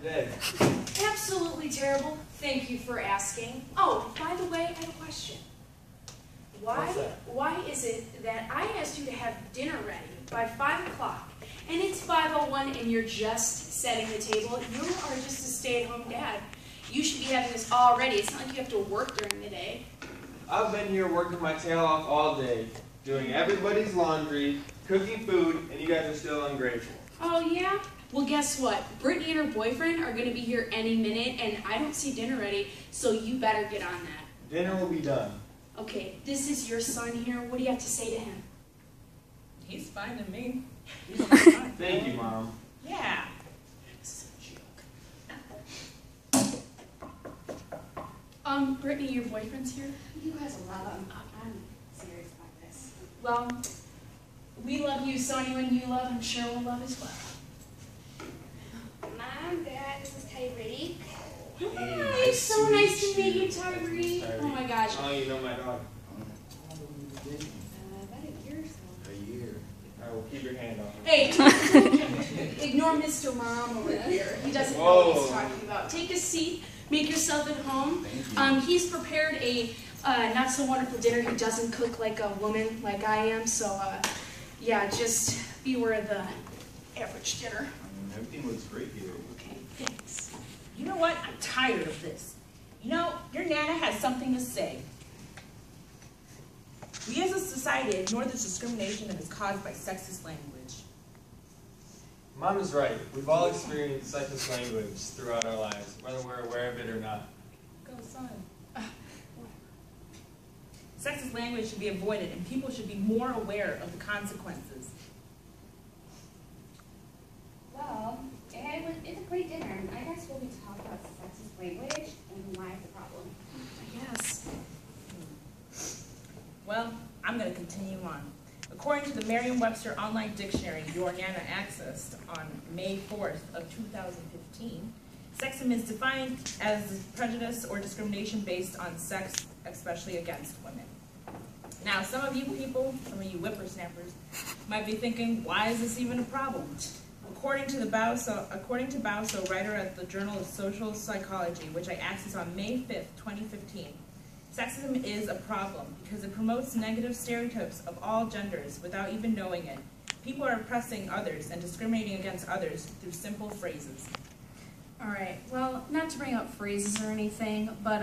today? Absolutely terrible. Thank you for asking. Oh, by the way, I have a question. Why is it that I asked you to have dinner ready by 5 o'clock, and it's 5:01 and you're just setting the table? You are just a stay-at-home dad. You should be having this all ready. It's not like you have to work during the day. I've been here working my tail off all day, doing everybody's laundry, cooking food, and you guys are still ungrateful. Oh, yeah? Well, guess what? Brittany and her boyfriend are going to be here any minute, and I don't see dinner ready, so you better get on that. Dinner will be done. Okay, this is your son here. What do you have to say to him? He's fine to me. Thank you, Mom. Yeah. Brittany, your boyfriend's here? You guys will love him. I'm serious about this. Well, we love you, so anyone you love, I'm sure will love as well. Mom, Dad, this is Tyree. Hi, so nice to meet you, Tyree. Oh my gosh. Oh, you know my dog. About a year or so. A year. All right, well, keep your hand off him. Hey, ignore Mr. Mom over here. He doesn't know what he's talking about. Take a seat. Make yourself at home. He's prepared a not so wonderful dinner. He doesn't cook like a woman like I am, so yeah, just beware of the average dinner. Everything looks great here. Okay, thanks. You know what? I'm tired of this. You know, your Nana has something to say. We as a society ignore this discrimination that is caused by sexist language. Mom is right. We've all experienced sexist language throughout our lives, whether we're aware of it or not. Go, son. Sexist language should be avoided, and people should be more aware of the consequences. Well, it's a great dinner, and I guess we'll be talking about sexist language and why it's a problem. Yes. Well, I'm going to continue on. According to the Merriam-Webster Online Dictionary, Your Nana accessed on May 4th of 2015, sexism is defined as prejudice or discrimination based on sex, especially against women. Now, some of you whippersnappers, might be thinking, why is this even a problem? According to Bauso, writer at the Journal of Social Psychology, which I accessed on May 5th, 2015, sexism is a problem because it promotes negative stereotypes of all genders without even knowing it. People are oppressing others and discriminating against others through simple phrases. All right, well, not to bring up phrases or anything, but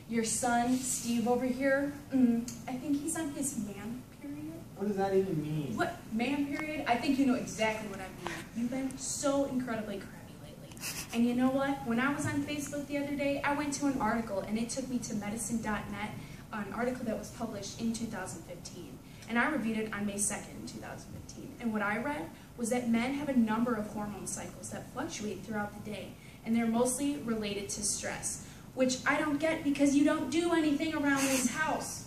your son, Steve over here, I think he's on his man period. What does that even mean? What, man period? I think you know exactly what I mean. You've been so incredibly crabby lately. And you know what? When I was on Facebook the other day, I went to an article, and it took me to medicine.net, an article that was published in 2015. And I reviewed it on May 2nd, 2015. And what I read was that men have a number of hormone cycles that fluctuate throughout the day, and they're mostly related to stress, which I don't get because you don't do anything around this house.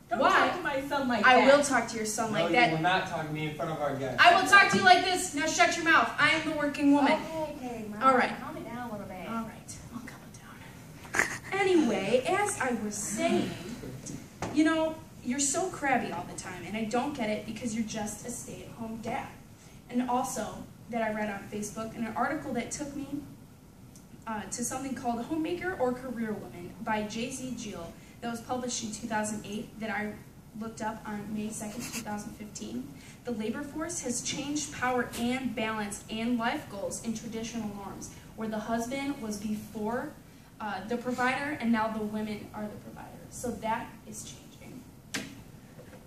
Don't Why? talk to my son like that. I will talk to your son like that. No, you will not talk to me in front of our guests. I will talk to you like this. Now shut your mouth. I am the working woman. Okay, Mom. All right. Calm it down a little bit. All right. I'll calm it down. Anyway, as I was saying, you know, you're so crabby all the time, and I don't get it because you're just a stay-at-home dad. And also, that I read on Facebook, in an article that took me to something called Homemaker or Career Woman by J.Z. Jill that was published in 2008 that I looked up on May 2nd, 2015. The labor force has changed power and balance and life goals in traditional norms, where the husband was before the provider and now the women are the providers. So that is changing.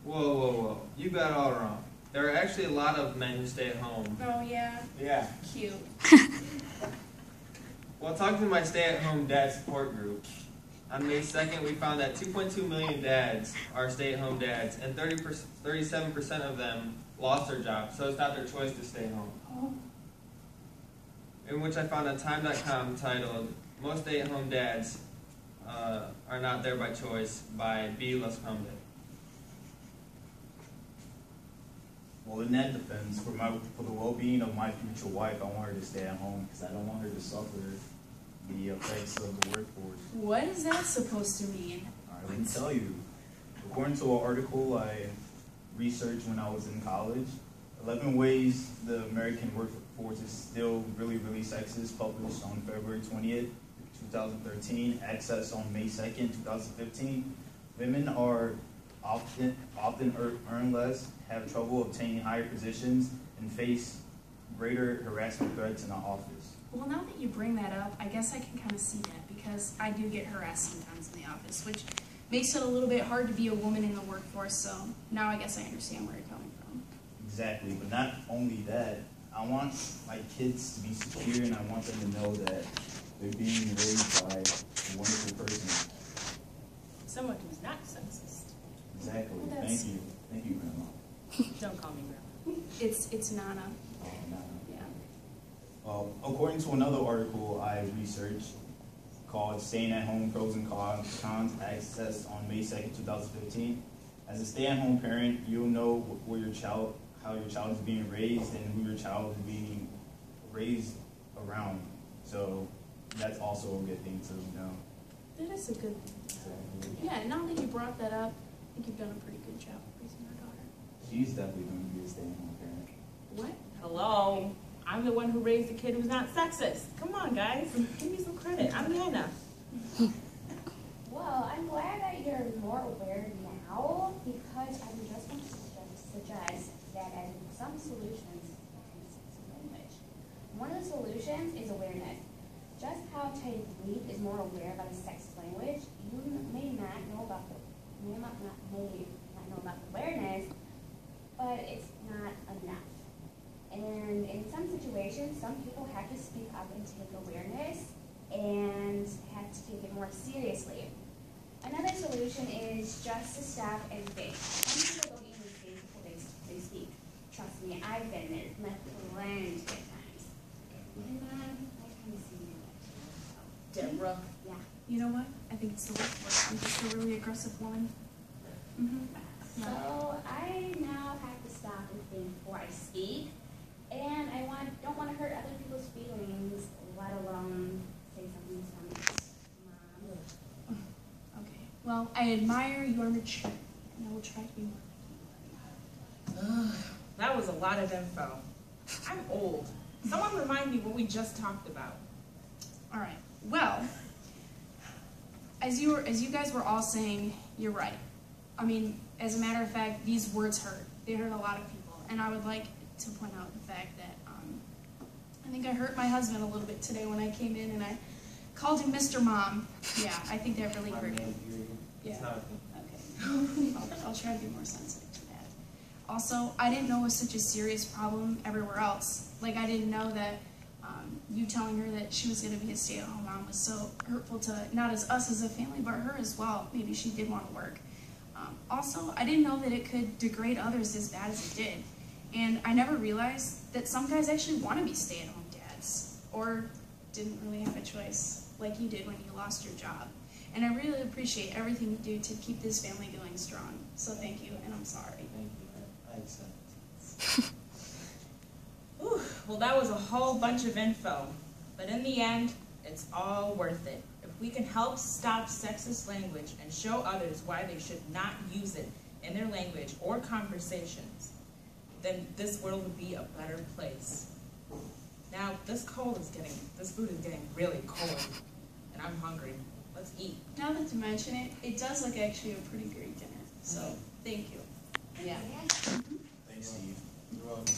Whoa, whoa, whoa. You got it all wrong. There are actually a lot of men who stay at home. Oh, yeah? Yeah. Cute. Well, talking to my stay-at-home dad support group, on May 2nd, we found that 2.2 million dads are stay-at-home dads, and 37% of them lost their job, so it's not their choice to stay home. Oh. In which I found a Time.com titled, Most Stay-at-Home Dads Are Not There by Choice by B. Lascombe. Well, in that defense, for the well-being of my future wife, I want her to stay at home because I don't want her to suffer the effects of the workforce. What is that supposed to mean? I can tell you. According to an article I researched when I was in college, 11 ways the American report is still really, really sexist, published on February 20th, 2013, accessed on May 2nd, 2015. Women are often earn less, have trouble obtaining higher positions, and face greater harassment threats in the office. Well, now that you bring that up, I guess I can kind of see that because I do get harassed sometimes in the office, which makes it a little bit hard to be a woman in the workforce, so now I guess I understand where you're coming from. Exactly, but not only that, I want my kids to be secure and I want them to know that they're being raised by a wonderful person. Someone who's not sexist. Exactly. Well, Thank you. Thank you, Grandma. Don't call me grandma. It's Nana. Oh, no. Yeah. According to another article I researched called Staying at Home Pros and Cons, accessed on May 2nd, 2015. As a stay-at-home parent, you'll know how your child is being raised and who your child is being raised around. So that's also a good thing to know. That is a good thing. Yeah, now that you brought that up, I think you've done a pretty good job raising our daughter. She's definitely going to be a stay-at-home parent. What? Hello. I'm the one who raised a kid who's not sexist. Come on, guys. Give me some credit. I'm Nana. Well, I'm glad that you're more aware now, because I would just want to suggest that as some solutions to sexist language. One of the solutions is awareness. Just how Type Leap is more aware about a sexist language, you may not know about the awareness, but it's not enough. And in some situations, some people have to speak up and take awareness and have to take it more seriously. Another solution is just to stop and think. Some people don't even think before they speak. Trust me, I've been there plenty of times. And I kind of see it. Deborah. Yeah. You know what? I think it's the right word. I'm just a really aggressive woman. Yeah. So I now have to stop and think before I speak. And I don't want to hurt other people's feelings, let alone say something to someone's mom. Okay. Well, I admire your maturity, and I will try to be more. That was a lot of info. I'm old. Someone remind me what we just talked about. All right. Well, as you guys were all saying, you're right. I mean, as a matter of fact, these words hurt. They hurt a lot of people, and I would like to point out the fact that I think I hurt my husband a little bit today when I came in and I called him Mr. Mom. Yeah, I think that really hurt him. Yeah. It's not a thing. Okay. I'll try to be more sensitive to that. Also, I didn't know it was such a serious problem everywhere else. Like, I didn't know that you telling her that she was going to be a stay-at-home mom was so hurtful to not as us as a family, but her as well. Maybe she did want to work. Also, I didn't know that it could degrade others as bad as it did. And I never realized that some guys actually want to be stay-at-home dads, or didn't really have a choice, like you did when you lost your job. And I really appreciate everything you do to keep this family going strong. So thank you, and I'm sorry. Thank you. I accept. Whew. Well, that was a whole bunch of info. But in the end, it's all worth it. If we can help stop sexist language and show others why they should not use it in their language or conversations, then this world would be a better place. Now, this food is getting really cold, and I'm hungry. Let's eat. Now that you mention it, it does look actually a pretty great dinner. So thank you. Yeah. Thanks, Steve. You're welcome.